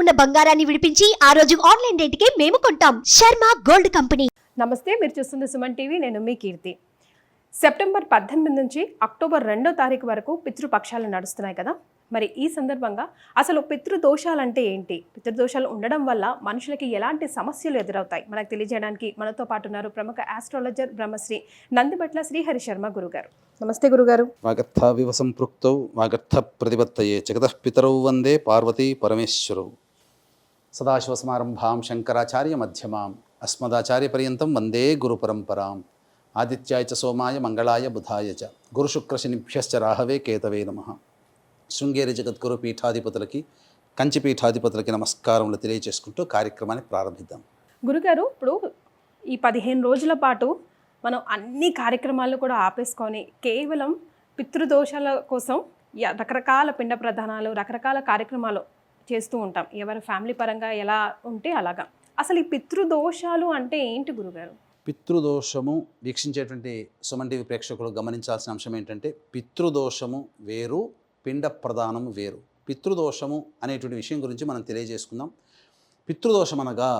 ఉన్న బంగారాన్ని విడిపించి ఆ రోజు ఆన్లైన్ రేటుకే మేము కొంటాం. Sharma gold company. నమస్తే, మీరు చూస్తుంది సుమన్ టీవీ. నేను మీ కీర్తి. సెప్టెంబర్ 18 నుంచి అక్టోబర్ 2వ తారీఖు వరకు పితృపక్షాలు నడుస్తున్నాయి కదా. మరి ఈ సందర్భంగా అసలు పితృదోషాలు అంటే ఏంటి, పితృదోషాలు ఉండడం వల్ల మనుషులకి ఎలాంటి సమస్యలు ఎదురవుతాయి మనకు తెలియజేయడానికి మనతో పాటు ఉన్నారు ప్రముఖ ఆస్ట్రాలజర్ బ్రహ్మశ్రీ నందిబట్ల శ్రీహరి శర్మ గురుగారు. నమస్తే గురుగారు. వాగర్థావివ సంపృక్తౌ వాగర్థ ప్రతిపత్తయే జగతః పితరౌ వందే పార్వతీ పరమేశ్వరౌ. సదాశివసమారంభాం శంకరాచార్య మధ్యమాం అస్మదాచార్య పర్యంతం వందే గురు పరంపరాం. ఆదిత్యాయ చ సోమాయ మంగళాయ బుధాయ చ గురుశుక్రశనిభ్యశ్చ రాహవే కేతవే నమః. శృంగేరి జగద్గురు పీఠాధిపతులకి, కంచి పీఠాధిపతులకి నమస్కారములు తెలియజేసుకుంటూ కార్యక్రమాన్ని ప్రారంభిద్దాం. గురుగారు, ఇప్పుడు ఈ 15 రోజుల పాటు మనం అన్ని కార్యక్రమాలు కూడా ఆపేసుకొని కేవలం పితృదోషాల కోసం రకరకాల పిండ ప్రధానాలు, రకరకాల కార్యక్రమాలు చేస్తూ ఉంటాం, ఎవరి ఫ్యామిలీ పరంగా ఎలా ఉంటే అలాగా. అసలు ఈ పితృదోషాలు అంటే ఏంటి గురుగారు? పితృదోషము వీక్షించేటువంటి సుమన్ టీవీ ప్రేక్షకులు గమనించాల్సిన అంశం ఏంటంటే, పితృదోషము వేరు, పిండ ప్రదానము వేరు. పితృదోషము అనేటువంటి విషయం గురించి మనం తెలియజేసుకుందాం. పితృదోషం అనగా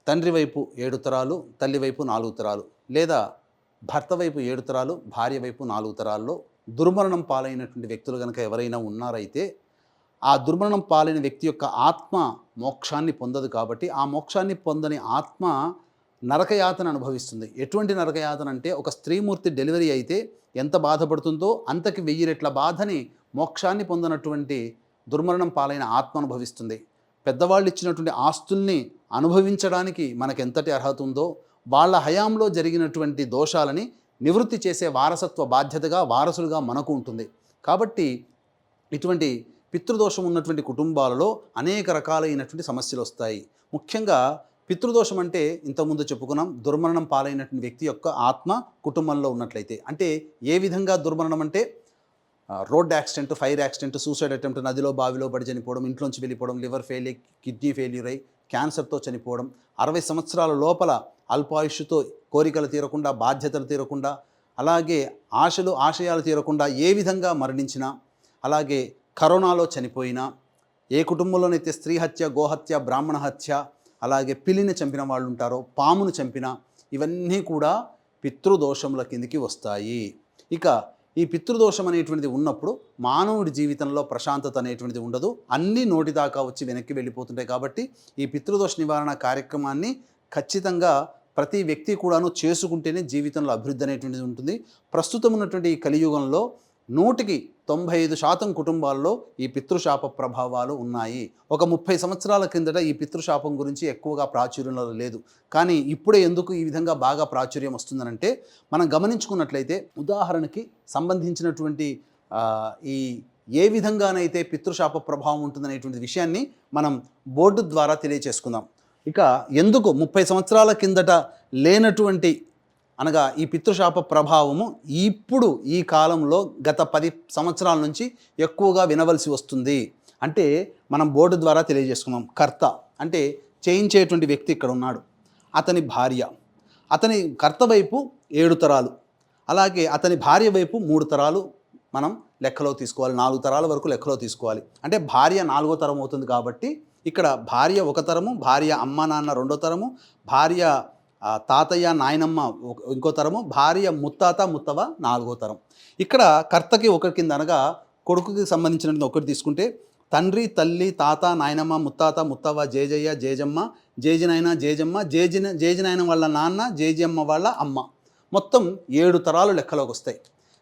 తండ్రి వైపు 7 తరాలు, తల్లి వైపు 4 తరాలు, లేదా భర్త వైపు 7 తరాలు, భార్య వైపు 4 తరాల్లో దుర్మరణం పాలైనటువంటి వ్యక్తులు కనుక ఎవరైనా ఉన్నారైతే, ఆ దుర్మరణం పాలైన వ్యక్తి యొక్క ఆత్మ మోక్షాన్ని పొందదు. కాబట్టి ఆ మోక్షాన్ని పొందని ఆత్మ నరకయాతన అనుభవిస్తుంది. ఎటువంటి నరకయాతన అంటే, ఒక స్త్రీమూర్తి డెలివరీ అయితే ఎంత బాధపడుతుందో అంతకి 1000 రెట్ల బాధని మోక్షాన్ని పొందనటువంటి దుర్మరణం పాలైన ఆత్మ అనుభవిస్తుంది. పెద్దవాళ్ళు ఇచ్చినటువంటి ఆస్తుల్ని అనుభవించడానికి మనకు ఎంతటి అర్హత ఉందో, వాళ్ళ హయాంలో జరిగినటువంటి దోషాలని నివృత్తి చేసే వారసత్వ బాధ్యతగా, వారసులుగా మనకు ఉంటుంది. కాబట్టి ఇటువంటి పితృదోషం ఉన్నటువంటి కుటుంబాలలో అనేక రకాలైనటువంటి సమస్యలు వస్తాయి. ముఖ్యంగా పితృదోషం అంటే ఇంతకుముందు చెప్పుకున్నాం, దుర్మరణం పాలైనటువంటి వ్యక్తి యొక్క ఆత్మ కుటుంబంలో ఉన్నట్లయితే. అంటే ఏ విధంగా దుర్మరణం అంటే, road accident, fire accident, suicide attempt, నదిలో బావిలో పడి చనిపోవడం, ఇంట్లోంచి వెళ్ళిపోవడం, లివర్ ఫెయిల్యూర్, కిడ్నీ ఫెయిల్యూర్ అయి క్యాన్సర్తో చనిపోవడం, 60 సంవత్సరాల లోపల అల్పాయుష్తో కోరికలు తీరకుండా, బాధ్యతలు తీరకుండా, అలాగే ఆశలు ఆశయాలు తీరకుండా ఏ విధంగా మరణించినా, అలాగే కరోనాలో చనిపోయినా, ఏ కుటుంబంలోనైతే స్త్రీ హత్య, గోహత్య, బ్రాహ్మణ హత్య, అలాగే పిల్లిని చంపిన వాళ్ళు ఉంటారో, పామును చంపిన, ఇవన్నీ కూడా పితృదోషముల కిందికి వస్తాయి. ఇక ఈ పితృదోషం అనేటువంటిది ఉన్నప్పుడు మానవుడి జీవితంలో ప్రశాంతత అనేటువంటిది ఉండదు. అన్నీ నోటి దాకా వచ్చి వెనక్కి వెళ్ళిపోతుంటాయి. కాబట్టి ఈ పితృదోష నివారణ కార్యక్రమాన్ని ఖచ్చితంగా ప్రతి వ్యక్తి కూడాను చేసుకుంటేనే జీవితంలో అభివృద్ధి అనేటువంటిది ఉంటుంది. ప్రస్తుతం ఉన్నటువంటి ఈ కలియుగంలో 100కి 95% కుటుంబాల్లో ఈ పితృశాప ప్రభావాలు ఉన్నాయి. ఒక 30 సంవత్సరాల కిందట ఈ పితృశాపం గురించి ఎక్కువగా ప్రాచుర్యంలో లేదు. కానీ ఇప్పుడే ఎందుకు ఈ విధంగా బాగా ప్రాచుర్యం వస్తుందనంటే, మనం గమనించుకున్నట్లయితే ఉదాహరణకి సంబంధించినటువంటి ఈ ఏ విధంగానైతే పితృశాప ప్రభావం ఉంటుందనేటువంటి విషయాన్ని మనం బోర్డు ద్వారా తెలియచేసుకుందాం. ఇక ఎందుకు 30 సంవత్సరాల కిందట లేనటువంటి అనగా ఈ పితృశాప ప్రభావము ఇప్పుడు ఈ కాలంలో గత 10 సంవత్సరాల నుంచి ఎక్కువగా వినవలసి వస్తుంది అంటే మనం బోర్డు ద్వారా తెలియజేసుకున్నాం. కర్త అంటే చేయించేటువంటి వ్యక్తి ఇక్కడ ఉన్నాడు, అతని భార్య, అతని కర్త వైపు 7 తరాలు, అలాగే అతని భార్య వైపు 3 తరాలు మనం లెక్కలో తీసుకోవాలి. 4 తరాల వరకు లెక్కలో తీసుకోవాలి. అంటే భార్య 4వ తరం అవుతుంది. కాబట్టి ఇక్కడ భార్య 1 తరము, భార్య అమ్మ నాన్న 2వ తరము, భార్య తాతయ్య నాయనమ్మ ఇంకో తరము, భార్య ముత్తాత ముత్తవ 4వ తరం. ఇక్కడ కర్తకి 1 కింద అనగా కొడుకుకి సంబంధించినది 1 తీసుకుంటే, తండ్రి, తల్లి, తాత, నాయనమ్మ, ముత్తాత, ముత్తవ, జేజయ్య, జేజమ్మ, జేజినాయన, జేజమ్మ, జేజినాయన వాళ్ళ నాన్న, జేజమ్మ వాళ్ళ అమ్మ, మొత్తం 7 తరాలు లెక్కలోకి వస్తాయి.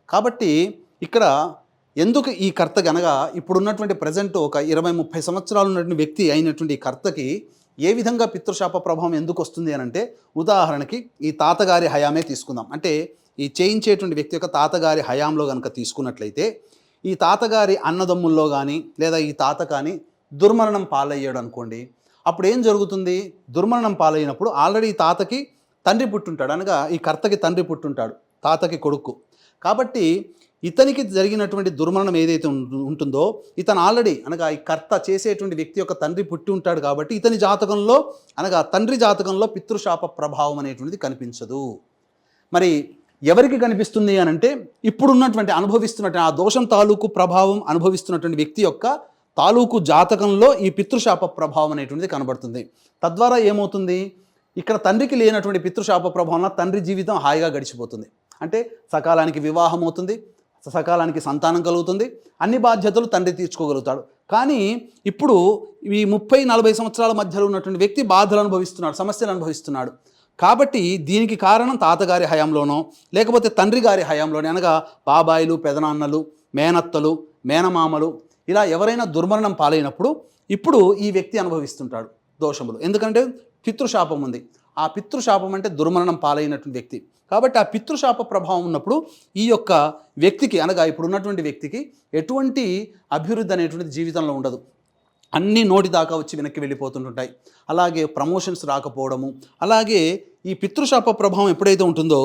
కాబట్టి ఇక్కడ ఎందుకు ఈ కర్తకి అనగా ఇప్పుడున్నటువంటి ప్రజెంట్ ఒక 20-30 సంవత్సరాలు ఉన్నటువంటి వ్యక్తి అయినటువంటి ఈ కర్తకి ఏ విధంగా పితృశాప ప్రభావం ఎందుకు వస్తుంది అని అంటే, ఉదాహరణకి ఈ తాతగారి హయామే తీసుకుందాం. అంటే ఈ చేయించేటువంటి వ్యక్తి యొక్క తాతగారి హయాంలో కనుక తీసుకున్నట్లయితే, ఈ తాతగారి అన్నదమ్ముల్లో కానీ లేదా ఈ తాత కానీ దుర్మరణం పాలయ్యాడు అనుకోండి. అప్పుడు ఏం జరుగుతుంది? దుర్మరణం పాలైనప్పుడు ఆల్రెడీ ఈ తాతకి తండ్రి పుట్టుంటాడు, అనగా ఈ కర్తకి తండ్రి పుట్టుంటాడు, తాతకి కొడుకు. కాబట్టి ఇతనికి జరిగినటువంటి దుర్మరణం ఏదైతే ఉంటుందో, ఇతను ఆల్రెడీ అనగా ఈ కర్త చేసేటువంటి వ్యక్తి యొక్క తండ్రి పుట్టి ఉంటాడు. కాబట్టి ఇతని జాతకంలో అనగా తండ్రి జాతకంలో పితృశాప ప్రభావం అనేటువంటిది కనిపించదు. మరి ఎవరికి కనిపిస్తుంది అని అంటే, ఇప్పుడున్నటువంటి అనుభవిస్తున్నటువంటి ఆ దోషం తాలూకు ప్రభావం అనుభవిస్తున్నటువంటి వ్యక్తి యొక్క తాలూకు జాతకంలో ఈ పితృశాప ప్రభావం అనేటువంటిది కనబడుతుంది. తద్వారా ఏమవుతుంది, ఇక్కడ తండ్రికి లేనటువంటి పితృశాప ప్రభావం వల్ల తండ్రి జీవితం హాయిగా గడిచిపోతుంది. అంటే సకాలానికి వివాహం అవుతుంది, సకాలానికి సంతానం కలుగుతుంది, అన్ని బాధ్యతలు తండ్రి తీర్చుకోగలుగుతాడు. కానీ ఇప్పుడు ఈ 30-40 సంవత్సరాల మధ్యలో ఉన్నటువంటి వ్యక్తి బాధలు అనుభవిస్తున్నాడు, సమస్యలు అనుభవిస్తున్నాడు. కాబట్టి దీనికి కారణం తాతగారి హయాంలోనో లేకపోతే తండ్రి గారి హయాంలోనే, అనగా బాబాయిలు, పెదనాన్నలు, మేనత్తలు, మేనమామలు ఇలా ఎవరైనా దుర్మరణం పాలైనప్పుడు ఇప్పుడు ఈ వ్యక్తి అనుభవిస్తుంటాడు దోషములు. ఎందుకంటే పితృశాపం ఉంది. ఆ పితృశాపం అంటే దుర్మరణం పాలైనటువంటి వ్యక్తి. కాబట్టి ఆ పితృశాప ప్రభావం ఉన్నప్పుడు ఈ యొక్క వ్యక్తికి, అనగా ఇప్పుడు ఉన్నటువంటి వ్యక్తికి ఎటువంటి అభివృద్ధి అనేటువంటిది జీవితంలో ఉండదు. అన్నీ నోటి దాకా వచ్చి వెనక్కి వెళ్ళిపోతుంటాయి. అలాగే ప్రమోషన్స్ రాకపోవడము, అలాగే ఈ పితృశాప ప్రభావం ఎప్పుడైతే ఉంటుందో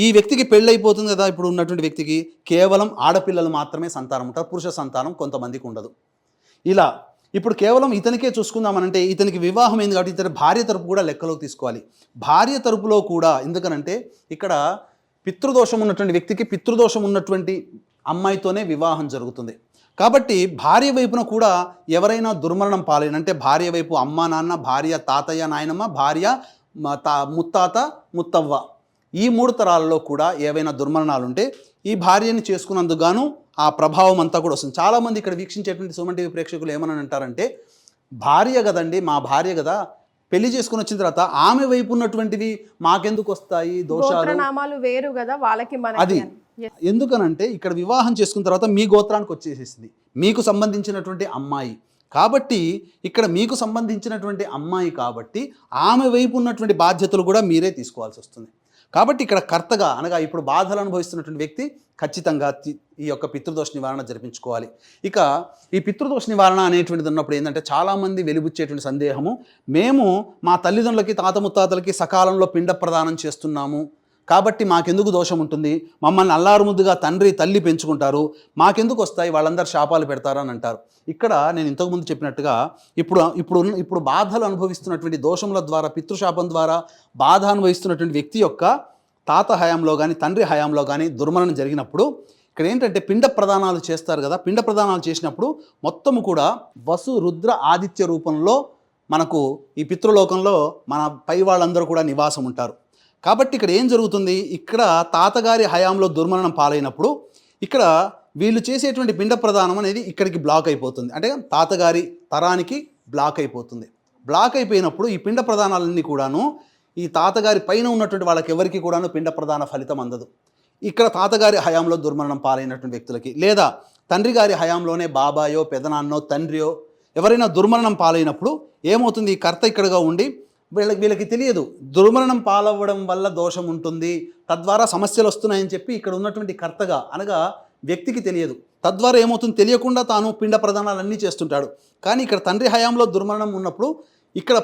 ఈ వ్యక్తికి పెళ్ళైపోతుంది కదా. ఇప్పుడు ఉన్నటువంటి వ్యక్తికి కేవలం ఆడపిల్లలు మాత్రమే సంతానం ఉంటారు, పురుష సంతానం కొంతమందికి ఉండదు. ఇలా ఇప్పుడు కేవలం ఇతనికే చూసుకుందామనంటే ఇతనికి వివాహం అయింది కాబట్టి ఇతని భార్య తరపు కూడా లెక్కలోకి తీసుకోవాలి. భార్య తరపులో కూడా, ఎందుకనంటే ఇక్కడ పితృదోషం ఉన్నటువంటి వ్యక్తికి పితృదోషం ఉన్నటువంటి అమ్మాయితోనే వివాహం జరుగుతుంది. కాబట్టి భార్య వైపున కూడా ఎవరైనా దుర్మరణం పాలైన, అంటే భార్య వైపు అమ్మ నాన్న, భార్య తాతయ్య నాయనమ్మ, భార్య ముత్తాత ముత్తవ్వ, ఈ 3 తరాలలో కూడా ఏవైనా దుర్మరణాలు ఉంటే ఈ భార్యని చేసుకున్నందుకు గాను ఆ ప్రభావం అంతా కూడా వస్తుంది. చాలామంది ఇక్కడ వీక్షించేటువంటి సుమన్ టీవీ ప్రేక్షకులు ఏమని అంటారంటే, భార్య కదండి, మా భార్య కదా, పెళ్లి చేసుకుని వచ్చిన తర్వాత ఆమె వైపు ఉన్నటువంటివి మాకెందుకు వస్తాయి దోషాలు, నామాలు వేరు కదా వాళ్ళకి. అది ఎందుకనంటే ఇక్కడ వివాహం చేసుకున్న తర్వాత మీ గోత్రానికి వచ్చేసేసింది, మీకు సంబంధించినటువంటి అమ్మాయి కాబట్టి, ఇక్కడ మీకు సంబంధించినటువంటి అమ్మాయి కాబట్టి ఆమె వైపు ఉన్నటువంటి బాధ్యతలు కూడా మీరే తీసుకోవాల్సి వస్తుంది. కాబట్టి ఇక్కడ కర్తగా, అనగా ఇప్పుడు బాధలు అనుభవిస్తున్నటువంటి వ్యక్తి ఖచ్చితంగా ఈ యొక్క పితృదోష నివారణ జరిపించుకోవాలి. ఇక ఈ పితృదోష నివారణ అనేటువంటిది ఉన్నప్పుడు ఏంటంటే చాలామంది వెలిబుచ్చేటువంటి సందేహము, మేము మా తల్లిదండ్రులకి, తాత ముత్తాతలకి సకాలంలో పిండ ప్రదానం చేస్తున్నాము కాబట్టి మాకెందుకు దోషం ఉంటుంది, మమ్మల్ని అల్లారు ముద్దుగా తండ్రి తల్లి పెంచుకుంటారు, మాకెందుకు వస్తాయి, వాళ్ళందరూ శాపాలు పెడతారు అని అంటారు. ఇక్కడ నేను ఇంతకుముందు చెప్పినట్టుగా ఇప్పుడు బాధలు అనుభవిస్తున్నటువంటి దోషముల ద్వారా, పితృశాపం ద్వారా బాధ అనుభవిస్తున్నటువంటి వ్యక్తి యొక్క తాత హయాంలో కానీ తండ్రి హయాంలో కానీ దుర్మరణం జరిగినప్పుడు ఇక్కడ ఏంటంటే పిండ ప్రదానాలు చేస్తారు కదా. పిండ ప్రదానాలు చేసినప్పుడు మొత్తము కూడా వసు రుద్ర ఆదిత్య రూపంలో మనకు ఈ పితృలోకంలో మన పై వాళ్ళందరూ కూడా నివాసం ఉంటారు. కాబట్టి ఇక్కడ ఏం జరుగుతుంది, ఇక్కడ తాతగారి హయాంలో దుర్మరణం పాలైనప్పుడు ఇక్కడ వీళ్ళు చేసేటువంటి పిండ ప్రదానం అనేది ఇక్కడికి బ్లాక్ అయిపోతుంది. అంటే తాతగారి తరానికి బ్లాక్ అయిపోతుంది. బ్లాక్ అయిపోయినప్పుడు ఈ పిండ ప్రదానాలన్నీ కూడాను ఈ తాతగారి పైన ఉన్నటువంటి వాళ్ళకి ఎవరికి కూడాను పిండ ప్రదాన ఫలితం అందదు. ఇక్కడ తాతగారి హయాంలో దుర్మరణం పాలైనటువంటి వ్యక్తులకి, లేదా తండ్రి గారి హయాంలోనే బాబాయో పెదనాన్నో తండ్రియో ఎవరైనా దుర్మరణం పాలైనప్పుడు ఏమవుతుంది, ఈ కర్త ఇక్కడగా ఉండి వీళ్ళకి తెలియదు దుర్మరణం పాలవ్వడం వల్ల దోషం ఉంటుంది, తద్వారా సమస్యలు వస్తున్నాయని చెప్పి ఇక్కడ ఉన్నటువంటి కర్తగా, అనగా వ్యక్తికి తెలియదు. తద్వారా ఏమవుతుంది, తెలియకుండా తాను పిండ ప్రదానాలన్నీ చేస్తుంటాడు. కానీ ఇక్కడ తండ్రి హయాంలో దుర్మరణం ఉన్నప్పుడు ఇక్కడ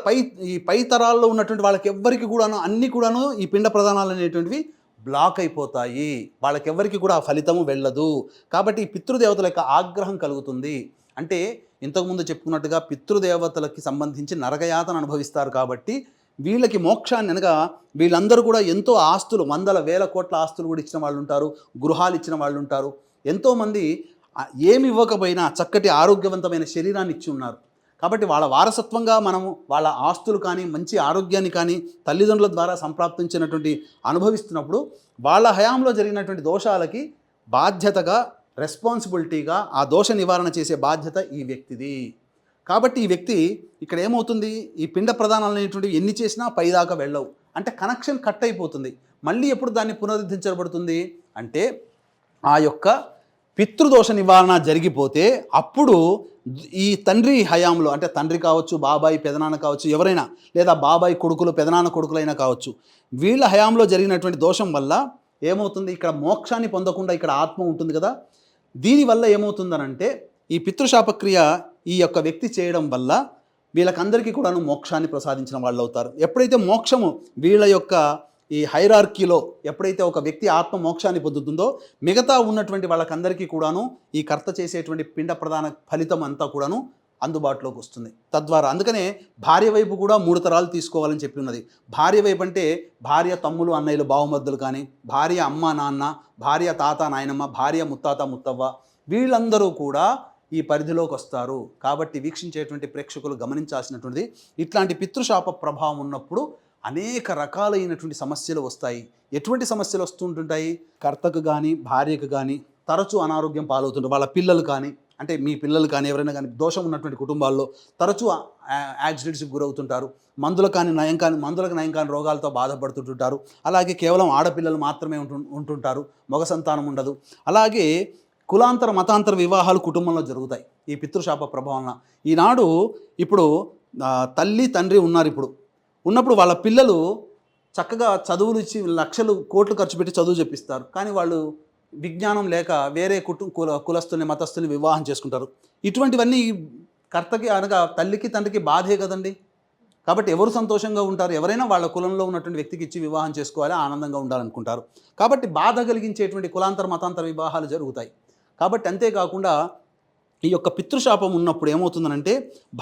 ఈ పై తరాల్లో ఉన్నటువంటి వాళ్ళకి ఎవ్వరికి కూడాను అన్నీ కూడాను ఈ పిండ ప్రదానాలు అనేటువంటివి బ్లాక్ అయిపోతాయి, వాళ్ళకెవ్వరికి కూడా ఆ ఫలితము వెళ్ళదు. కాబట్టి ఈ పితృదేవతల యొక్క ఆగ్రహం కలుగుతుంది. అంటే ఇంతకుముందు చెప్పుకున్నట్టుగా పితృదేవతలకి సంబంధించి నరకయాతన అనుభవిస్తారు. కాబట్టి వీళ్ళకి మోక్షాన్ని, అనగా వీళ్ళందరూ కూడా ఎంతో ఆస్తులు, 100,000 కోట్ల ఆస్తులు కూడా ఇచ్చిన వాళ్ళు ఉంటారు, గృహాలు ఇచ్చిన వాళ్ళు ఉంటారు. ఎంతోమంది ఏమి ఇవ్వకపోయినా చక్కటి ఆరోగ్యవంతమైన శరీరాన్ని ఇచ్చి ఉన్నారు. కాబట్టి వాళ్ళ వారసత్వంగా మనము వాళ్ళ ఆస్తులు కానీ మంచి ఆరోగ్యాన్ని కానీ తల్లిదండ్రుల ద్వారా సంప్రాప్తించినటువంటి అనుభవిస్తున్నప్పుడు వాళ్ళ హయాంలో జరిగినటువంటి దోషాలకి బాధ్యతగా, రెస్పాన్సిబిలిటీగా ఆ దోష నివారణ చేసే బాధ్యత ఈ వ్యక్తిది. కాబట్టి ఈ వ్యక్తి ఇక్కడ ఏమవుతుంది, ఈ పిండ ప్రదానాలు అనేటువంటివి ఎన్ని చేసినా పైదాకా వెళ్ళవు. అంటే కనెక్షన్ కట్ అయిపోతుంది. మళ్ళీ ఎప్పుడు దాన్ని పునరుద్ధరించబడుతుంది అంటే ఆ యొక్క పితృదోష నివారణ జరిగిపోతే అప్పుడు ఈ తండ్రి హయాంలో, అంటే తండ్రి కావచ్చు, బాబాయి పెదనాన్న కావచ్చు, ఎవరైనా, లేదా బాబాయి కొడుకులు పెదనాన్న కొడుకులైనా కావచ్చు, వీళ్ళ హయాంలో జరిగినటువంటి దోషం వల్ల ఏమవుతుంది, ఇక్కడ మోక్షాన్ని పొందకుండా ఇక్కడ ఆత్మ ఉంటుంది కదా, దీనివల్ల ఏమవుతుందనంటే ఈ పితృశాపక్రియ ఈ యొక్క వ్యక్తి చేయడం వల్ల వీళ్ళకందరికీ కూడాను మోక్షాన్ని ప్రసాదించిన వాళ్ళు అవుతారు. ఎప్పుడైతే మోక్షము వీళ్ళ యొక్క ఈ హైరార్కీలో ఎప్పుడైతే ఒక వ్యక్తి ఆత్మ మోక్షాన్ని పొందుతుందో మిగతా ఉన్నటువంటి వాళ్ళకందరికీ కూడాను ఈ కర్త చేసేటువంటి పిండ ప్రధాన ఫలితం అంతా కూడాను అందుబాటులోకి వస్తుంది. తద్వారా అందుకనే భార్య వైపు కూడా 3 తరాలు తీసుకోవాలని చెప్పి ఉన్నది. భార్య వైపు అంటే భార్య తమ్ములు అన్నయ్యలు బావమద్దులు కానీ, భార్య అమ్మ నాన్న, భార్య తాత నాయనమ్మ, భార్య ముత్తాత ముత్తవ్వ, వీళ్ళందరూ కూడా ఈ పరిధిలోకి వస్తారు. కాబట్టి వీక్షించేటువంటి ప్రేక్షకులు గమనించాల్సినటువంటిది, ఇట్లాంటి పితృశాప ప్రభావం ఉన్నప్పుడు అనేక రకాలైనటువంటి సమస్యలు వస్తాయి. ఎటువంటి సమస్యలు వస్తుంటుంటాయి? భర్తకు కానీ భార్యకు కానీ తరచూ అనారోగ్యం పాలవుతుంటారు. వాళ్ళ పిల్లలు కానీ, అంటే మీ పిల్లలు కానీ ఎవరైనా కానీ దోషం ఉన్నటువంటి కుటుంబాల్లో తరచూ యాక్సిడెంట్స్కి గురవుతుంటారు. మందులకు నయం కాని రోగాలతో బాధపడుతుంటారు. అలాగే కేవలం ఆడపిల్లలు మాత్రమే ఉంటుంటారు, మగ సంతానం ఉండదు. అలాగే కులాంతర మతాంతర వివాహాలు కుటుంబంలో జరుగుతాయి ఈ పితృశాప ప్రభావం. ఈనాడు ఇప్పుడు తల్లి తండ్రి ఉన్నారు, ఉన్నప్పుడు వాళ్ళ పిల్లలు చక్కగా చదువులు ఇచ్చి లక్షలు కోట్లు ఖర్చు పెట్టి చదువు చెప్పిస్తారు. కానీ వాళ్ళు విజ్ఞానం లేక వేరే కులస్తుల్ని మతస్థుల్ని వివాహం చేసుకుంటారు. ఇటువంటివన్నీ కర్తకి అనగా తల్లికి తండ్రికి బాధే కదండి. కాబట్టి ఎవరు సంతోషంగా ఉంటారు? ఎవరైనా వాళ్ళ కులంలో ఉన్నటువంటి వ్యక్తికి ఇచ్చి వివాహం చేసుకోవాలి, ఆనందంగా ఉండాలనుకుంటారు. కాబట్టి బాధ కలిగించేటువంటి కులాంతర మతాంతర వివాహాలు జరుగుతాయి. కాబట్టి అంతేకాకుండా ఈ యొక్క పితృశాపం ఉన్నప్పుడు ఏమవుతుందనంటే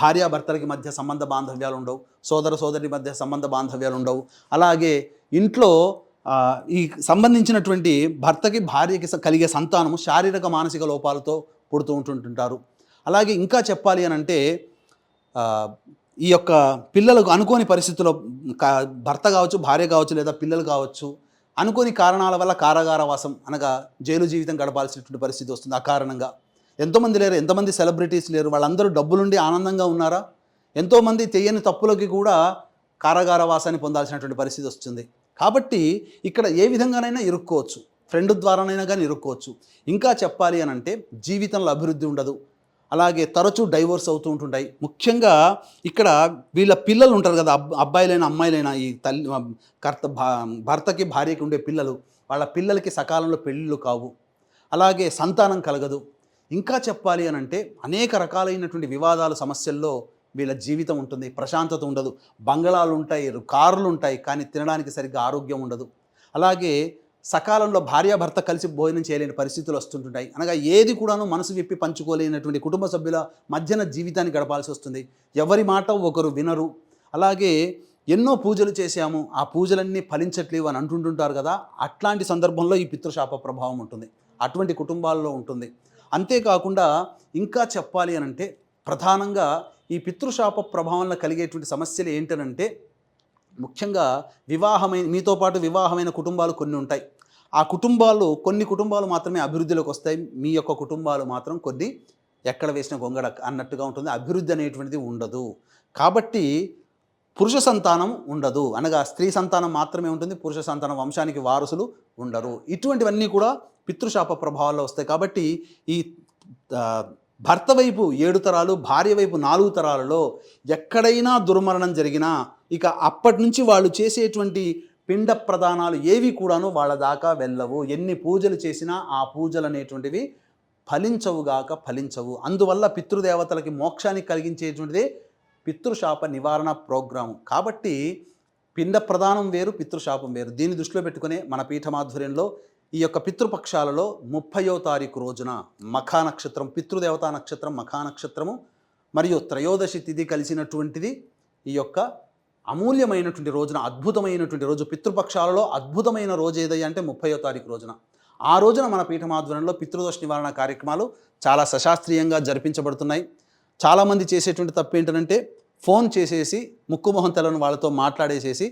భార్యాభర్తలకి మధ్య సంబంధ బాంధవ్యాలు ఉండవు, సోదర సోదరి మధ్య సంబంధ బాంధవ్యాలు ఉండవు. అలాగే ఇంట్లో ఈ సంబంధించినటువంటి భర్తకి భార్యకి కలిగే సంతానము శారీరక మానసిక లోపాలతో పుడుతూ ఉంటుంటారు. అలాగే ఇంకా చెప్పాలి అని అంటే ఈ యొక్క పిల్లలకు అనుకోని పరిస్థితుల్లో భర్త కావచ్చు, భార్య కావచ్చు, లేదా పిల్లలు కావచ్చు, అనుకోని కారణాల వల్ల కారాగారవాసం అనగా జైలు జీవితం గడపాల్సినటువంటి పరిస్థితి వస్తుంది. ఆ కారణంగా ఎంతోమంది లేరు, ఎంతమంది సెలబ్రిటీస్ లేరు, వాళ్ళందరూ డబ్బులుండి ఆనందంగా ఉన్నారా? ఎంతోమంది తెలియని తప్పులకి కూడా కారాగారవాసాన్ని పొందాల్సినటువంటి పరిస్థితి వస్తుంది. కాబట్టి ఇక్కడ ఏ విధంగానైనా ఇరుక్కోవచ్చు, ఫ్రెండ్ ద్వారానైనా కానీ ఇరుక్కోవచ్చు. ఇంకా చెప్పాలి అని అంటే జీవితంలో అభివృద్ధి ఉండదు. అలాగే తరచూ డైవోర్స్ అవుతూ ఉంటుంటాయి. ముఖ్యంగా ఇక్కడ వీళ్ళ పిల్లలు ఉంటారు కదా, అబ్బాయిలైనా అమ్మాయిలైనా, ఈ భర్తకి భార్యకి ఉండే పిల్లలు, వాళ్ళ పిల్లలకి సకాలంలో పెళ్ళిళ్ళు కావు. అలాగే సంతానం కలగదు. ఇంకా చెప్పాలి అని అంటే అనేక రకాలైనటువంటి వివాదాలు, సమస్యల్లో వీళ్ళ జీవితం ఉంటుంది, ప్రశాంతత ఉండదు. బంగళాలు ఉంటాయి, కార్లు ఉంటాయి, కానీ తినడానికి సరిగ్గా ఆరోగ్యం ఉండదు. అలాగే సకాలంలో భార్యాభర్త కలిసి భోజనం చేయలేని పరిస్థితులు వస్తుంటాయి. అనగా ఏది కూడాను మనసు విప్పి పంచుకోలేనటువంటి కుటుంబ సభ్యుల మధ్యన జీవితాన్ని గడపాల్సి వస్తుంది. ఎవరి మాట ఒకరు వినరు. అలాగే ఎన్నో పూజలు చేశాము, ఆ పూజలన్నీ ఫలించట్లేవు అని అంటుంటుంటారు కదా. అట్లాంటి సందర్భంలో ఈ పితృశాప ప్రభావం ఉంటుంది, అటువంటి కుటుంబాల్లో ఉంటుంది. అంతేకాకుండా ఇంకా చెప్పాలి అని అంటే ప్రధానంగా ఈ పితృశాప ప్రభావంలో కలిగేటువంటి సమస్యలు ఏంటనంటే ముఖ్యంగా మీతో పాటు వివాహమైన కుటుంబాలు కొన్ని ఉంటాయి. ఆ కొన్ని కుటుంబాలు మాత్రమే అభివృద్ధిలోకి వస్తాయి. మీ యొక్క కుటుంబాలు మాత్రం కొన్ని ఎక్కడ వేసిన గొంగడ అన్నట్టుగా ఉంటుంది. అభివృద్ధి అనేటువంటిది ఉండదు. కాబట్టి పురుష సంతానం ఉండదు, అనగా స్త్రీ సంతానం మాత్రమే ఉంటుంది, పురుష సంతానం వంశానికి వారసులు ఉండరు. ఇటువంటివన్నీ కూడా పితృశాప ప్రభావాల్లో వస్తాయి. కాబట్టి ఈ భర్త వైపు 7 తరాలు, భార్య వైపు 4 తరాలలో ఎక్కడైనా దుర్మరణం జరిగినా ఇక అప్పటి నుంచి వాళ్ళు చేసేటువంటి పిండ ప్రదానాలు ఏవి కూడాను వాళ్ళ దాకా వెళ్ళవు. ఎన్ని పూజలు చేసినా ఆ పూజలు అనేటువంటివి ఫలించవు. అందువల్ల పితృదేవతలకి మోక్షాన్ని కలిగించేటువంటిదే పితృశాప నివారణ ప్రోగ్రాము. కాబట్టి పిండ ప్రదానం వేరు, పితృశాపం వేరు. దీన్ని దృష్టిలో పెట్టుకునే మన పీఠమాధ్వర్యంలో ఈ యొక్క పితృపక్షాలలో 30వ తారీఖు రోజున మఖా నక్షత్రం, పితృదేవతా నక్షత్రం మఖా నక్షత్రము మరియు త్రయోదశి తిథి కలిసినటువంటిది ఈ యొక్క అమూల్యమైనటువంటి రోజున, అద్భుతమైనటువంటి రోజు. పితృపక్షాలలో అద్భుతమైన రోజు ఏదయ్యా అంటే 30వ తారీఖు రోజున. ఆ రోజున మన పీఠమాధ్వర్యంలో పితృదోష నివారణ కార్యక్రమాలు చాలా సశాస్త్రీయంగా జరిపించబడుతున్నాయి. చాలామంది చేసేటువంటి తప్పు ఏంటంటే ఫోన్ చేసేసి ముక్కుమొహం తెలని వాళ్ళతో మాట్లాడేసేసి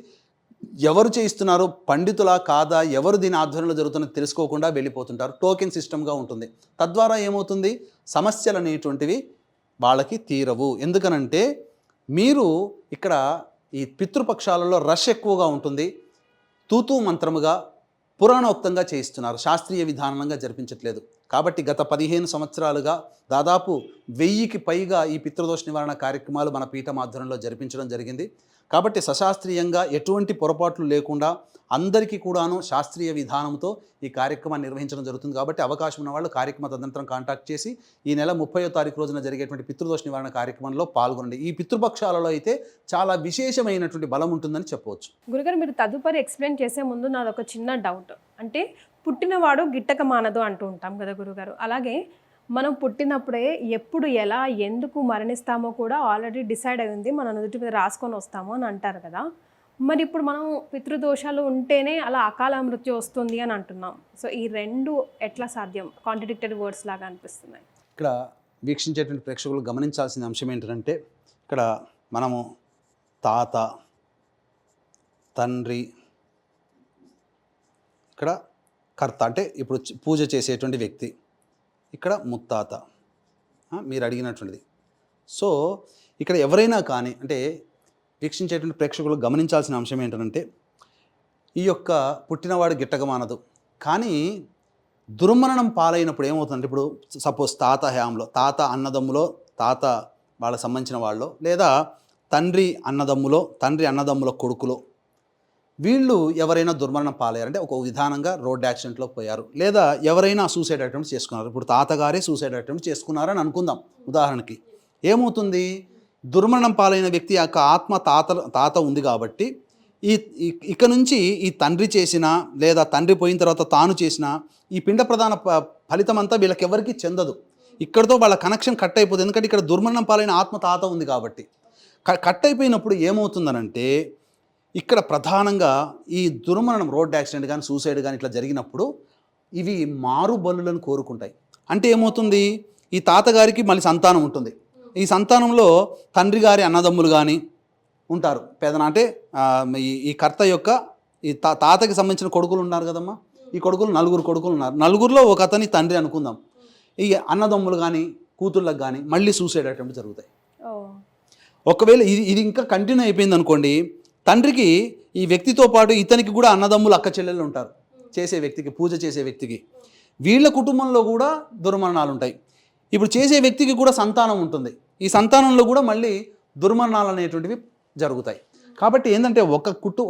ఎవరు చేయిస్తున్నారు, పండితులా కాదా, ఎవరు దీని ఆధ్వర్యంలో జరుగుతున్నది తెలుసుకోకుండా వెళ్ళిపోతుంటారు. టోకెన్ సిస్టమ్గా ఉంటుంది. తద్వారా ఏమవుతుంది, సమస్యలు అనేటువంటివి వాళ్ళకి తీరవు. ఎందుకనంటే మీరు ఇక్కడ ఈ పితృపక్షాలలో రష్ ఎక్కువగా ఉంటుంది, తూతూ మంత్రముగా పురాణోక్తంగా చేయిస్తున్నారు, శాస్త్రీయ విధానంగా జరిపించట్లేదు. కాబట్టి గత 15 సంవత్సరాలుగా దాదాపు 1000కి పైగా ఈ పితృదోష నివారణ కార్యక్రమాలు మన పీఠం ఆధ్వర్యంలో జరిపించడం జరిగింది. కాబట్టి సశాస్త్రీయంగా ఎటువంటి పొరపాట్లు లేకుండా అందరికీ కూడాను శాస్త్రీయ విధానంతో ఈ కార్యక్రమాన్ని నిర్వహించడం జరుగుతుంది. కాబట్టి అవకాశం ఉన్న వాళ్ళు కార్యక్రమ తదనంతరం కాంటాక్ట్ చేసి ఈ నెల 30వ తారీఖు రోజున జరిగేటువంటి పితృదోష నివారణ కార్యక్రమంలో పాల్గొనండి. ఈ పితృపక్షాలలో అయితే చాలా విశేషమైనటువంటి బలం ఉంటుందని చెప్పవచ్చు. గురుగారు, మీరు తదుపరి ఎక్స్ప్లెయిన్ చేసే ముందు నాది ఒక చిన్న డౌట్. అంటే పుట్టినవాడు గిట్టక మానదు అంటూ ఉంటాం కదా గురుగారు. అలాగే మనం పుట్టినప్పుడే ఎప్పుడు ఎలా ఎందుకు మరణిస్తామో కూడా ఆల్రెడీ డిసైడ్ అయి ఉంది, మన నుదుటి మీద రాసుకొని వస్తాము అని అంటారు కదా. మరి ఇప్పుడు మనం పితృదోషాలు ఉంటేనే అలా అకాల మృత్యు వస్తుంది అని అంటున్నాం. సో ఈ రెండు ఎట్లా సాధ్యం? కాంట్రడిక్టెడ్ వర్డ్స్ లాగా అనిపిస్తున్నాయి. ఇక్కడ వీక్షించేటువంటి ప్రేక్షకులు గమనించాల్సిన అంశం ఏంటంటే ఇక్కడ మనము తాత, తండ్రి, ఇక్కడ కర్త అంటే ఇప్పుడు పూజ చేసేటువంటి వ్యక్తి, ఇక్కడ ముత్తాత, మీరు అడిగినటువంటిది. సో ఇక్కడ ఎవరైనా కానీ అంటే వీక్షించేటువంటి ప్రేక్షకులు గమనించాల్సిన అంశం ఏంటంటే ఈ యొక్క పుట్టినవాడు గిట్టక మానదు. కానీ దుర్మరణం పాలైనప్పుడు ఏమవుతుందంటే ఇప్పుడు సపోజ్ తాత హయాంలో, తాత అన్నదమ్ములో, తాత వాళ్ళకి సంబంధించిన వాళ్ళు, లేదా తండ్రి అన్నదమ్ముల కొడుకులో వీళ్ళు ఎవరైనా దుర్మరణం పాలయ్యారంటే ఒక విధానంగా రోడ్ యాక్సిడెంట్లో పోయారు, లేదా ఎవరైనా సూసైడ్ అటెంప్ట్ చేసుకున్నారు. ఇప్పుడు తాతగారే సూసైడ్ అటెంప్ట్ చేసుకున్నారని అనుకుందాం ఉదాహరణకి. ఏమవుతుంది, దుర్మరణం పాలైన వ్యక్తి యొక్క ఆత్మ తాత ఉంది కాబట్టి ఇక నుంచి ఈ తండ్రి చేసిన లేదా తండ్రి పోయిన తర్వాత తాను చేసిన ఈ పిండ ప్రధాన ఫలితం అంతా వీళ్ళకి ఎవరికి చెందదు. ఇక్కడతో వాళ్ళ కనెక్షన్ కట్ అయిపోతుంది. ఎందుకంటే ఇక్కడ దుర్మరణం పాలైన ఆత్మ తాత ఉంది కాబట్టి. కట్ అయిపోయినప్పుడు ఏమవుతుందనంటే ఇక్కడ ప్రధానంగా ఈ దుర్మరణం, రోడ్ యాక్సిడెంట్ కానీ సూసైడ్ కానీ ఇట్లా జరిగినప్పుడు ఇవి మారు బలులను కోరుకుంటాయి. అంటే ఏమవుతుంది, ఈ తాతగారికి మళ్ళీ సంతానం ఉంటుంది. ఈ సంతానంలో తండ్రి గారి అన్నదమ్ములు కానీ ఉంటారు. అంటే ఈ కర్త యొక్క ఈ తాతకి సంబంధించిన కొడుకులు ఉన్నారు కదమ్మా, ఈ కొడుకులు 4 కొడుకులు ఉన్నారు. 4లో ఒక అతని తండ్రి అనుకుందాం. ఈ అన్నదమ్ములు కానీ కూతుళ్ళకి కానీ మళ్ళీ సూసైడ్ అటెంప్ట్ జరుగుతాయి. ఒకవేళ ఇది ఇంకా కంటిన్యూ అయిపోయింది అనుకోండి, తండ్రికి ఈ వ్యక్తితో పాటు ఇతనికి కూడా అన్నదమ్ములు అక్క చెల్లెళ్ళు ఉంటారు. చేసే వ్యక్తికి, పూజ చేసే వ్యక్తికి, వీళ్ళ కుటుంబంలో కూడా దుర్మరణాలు ఉంటాయి. ఇప్పుడు చేసే వ్యక్తికి కూడా సంతానం ఉంటుంది. ఈ సంతానంలో కూడా మళ్ళీ దుర్మరణాలు అనేటువంటివి జరుగుతాయి. కాబట్టి ఏంటంటే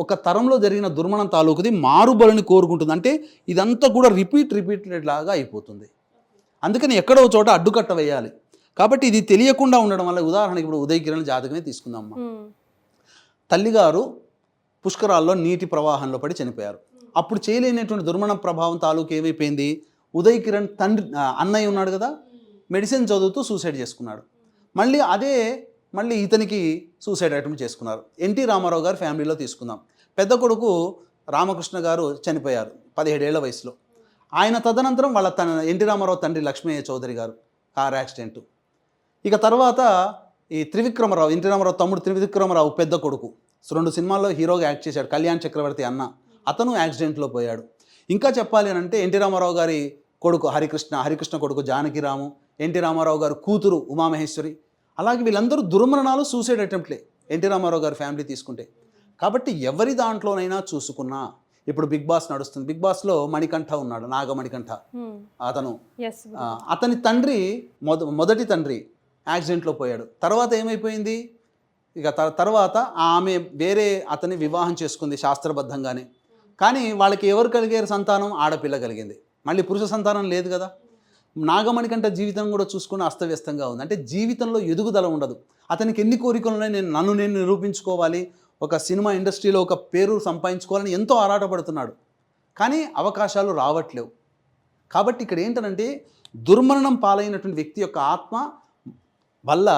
ఒక తరంలో జరిగిన దుర్మరణం తాలూకుది మారుబలిని కోరుకుంటుంది. అంటే ఇదంతా కూడా రిపీటెడ్ లాగా అయిపోతుంది. అందుకని ఎక్కడో చోట అడ్డుకట్ట వేయాలి. కాబట్టి ఇది తెలియకుండా ఉండడం వల్ల, ఉదాహరణకి ఇప్పుడు ఉదయ్ కిరణ్ జాతకమే తీసుకుందామా. తల్లిగారు పుష్కరాల్లో నీటి ప్రవాహంలో పడి చనిపోయారు. అప్పుడు చేయలేనటువంటి దుర్మరణ ప్రభావం తాలూకు ఏమైపోయింది, ఉదయ్ కిరణ్ అన్నయ్య ఉన్నాడు కదా, మెడిసిన్ చదువుతూ సూసైడ్ చేసుకున్నాడు. మళ్ళీ ఇతనికి సూసైడ్ అటెంప్ట్ చేసుకున్నారు. ఎన్టీ రామారావు గారు ఫ్యామిలీలో తీసుకుందాం. పెద్ద కొడుకు రామకృష్ణ గారు చనిపోయారు 17 ఏళ్ల వయసులో. ఆయన తదనంతరం వాళ్ళ ఎన్టీ రామారావు తండ్రి లక్ష్మయ్య చౌదరి గారు కార్ యాక్సిడెంట్. ఇక తర్వాత ఈ త్రివిక్రమరావు, ఎన్టీ రామారావు తమ్ముడు త్రివిక్రమరావు పెద్ద కొడుకు, 2 సినిమాల్లో హీరోగా యాక్ట్ చేశాడు, కళ్యాణ్ చక్రవర్తి అన్న, అతను యాక్సిడెంట్లో పోయాడు. ఇంకా చెప్పాలి అని అంటే ఎన్టీ రామారావు గారి కొడుకు హరికృష్ణ కొడుకు జానకిరాము, ఎన్టీ రామారావు గారు కూతురు ఉమామహేశ్వరి, అలాగే వీళ్ళందరూ దుర్మరణాలు సూసైడ్ అటెంప్ట్లే ఎన్టీ రామారావు గారి ఫ్యామిలీ తీసుకుంటే. కాబట్టి ఎవరి దాంట్లోనైనా చూసుకున్నా, ఇప్పుడు బిగ్ బాస్ నడుస్తుంది, బిగ్ బాస్లో మణికంఠ ఉన్నాడు, నాగమణికంఠ, అతని తండ్రి మొదటి తండ్రి యాక్సిడెంట్లో పోయాడు. తర్వాత ఏమైపోయింది, ఇక తర్వాత ఆమె వేరే అతన్ని వివాహం చేసుకుంది శాస్త్రబద్ధంగానే. కానీ వాళ్ళకి ఎవరు కలిగారు సంతానం, ఆడపిల్ల కలిగింది. మళ్ళీ పురుష సంతానం లేదు కదా. నాగమణికంఠ జీవితం కూడా చూసుకుని అస్తవ్యస్తంగా ఉంది. అంటే జీవితంలో ఎదుగుదల ఉండదు. అతనికి ఎన్ని కోరికలు ఉన్నాయి, నన్ను నిరూపించుకోవాలి, ఒక సినిమా ఇండస్ట్రీలో ఒక పేరు సంపాదించుకోవాలని ఎంతో ఆరాటపడుతున్నాడు. కానీ అవకాశాలు రావట్లేవు. కాబట్టి ఇక్కడ ఏంటంటే దుర్మరణం పాలైనటువంటి వ్యక్తి యొక్క ఆత్మ వల్ల